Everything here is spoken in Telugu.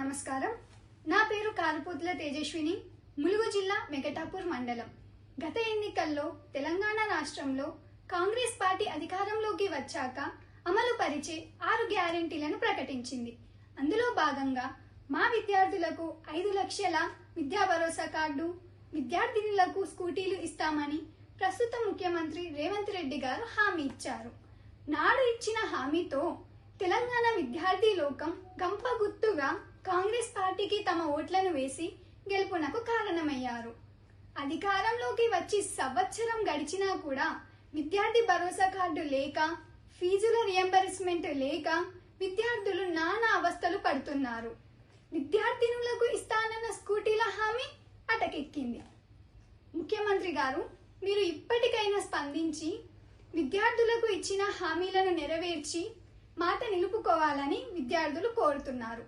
నమస్కారం. నా పేరు కారుపోతుల తేజస్విని, ములుగు జిల్లా వెంకటాపూర్ మండలం. గత ఎన్నికల్లో తెలంగాణ రాష్ట్రంలో కాంగ్రెస్ పార్టీ అధికారంలోకి వచ్చాక అమలు పరిచే 6 గ్యారెంటీలను ప్రకటించింది. అందులో భాగంగా మా విద్యార్థులకు 5 లక్షల విద్యా భరోసా కార్డు, విద్యార్థినులకు స్కూటీలు ఇస్తామని ప్రస్తుత ముఖ్యమంత్రి రేవంత్ రెడ్డి గారు హామీ ఇచ్చారు. నాడు ఇచ్చిన హామీతో తెలంగాణ విద్యార్థి లోకం గంప గుర్తుగా కాంగ్రెస్ పార్టీకి తమ ఓట్లను వేసి గెలుపునకు కారణమయ్యారు. అధికారంలోకి వచ్చి సంవత్సరం గడిచినా కూడా విద్యార్థి భరోసా కార్డు లేక, ఫీజుల రియంబర్స్మెంట్ లేక విద్యార్థులు నానా అవస్థలు పడుతున్నారు. విద్యార్థినులకు ఇస్తానన్న స్కూటీల హామీ అటకెక్కింది. ముఖ్యమంత్రి గారు, మీరు ఇప్పటికైనా స్పందించి విద్యార్థులకు ఇచ్చిన హామీలను నెరవేర్చి మాట నిలుపుకోవాలని విద్యార్థులు కోరుతున్నారు.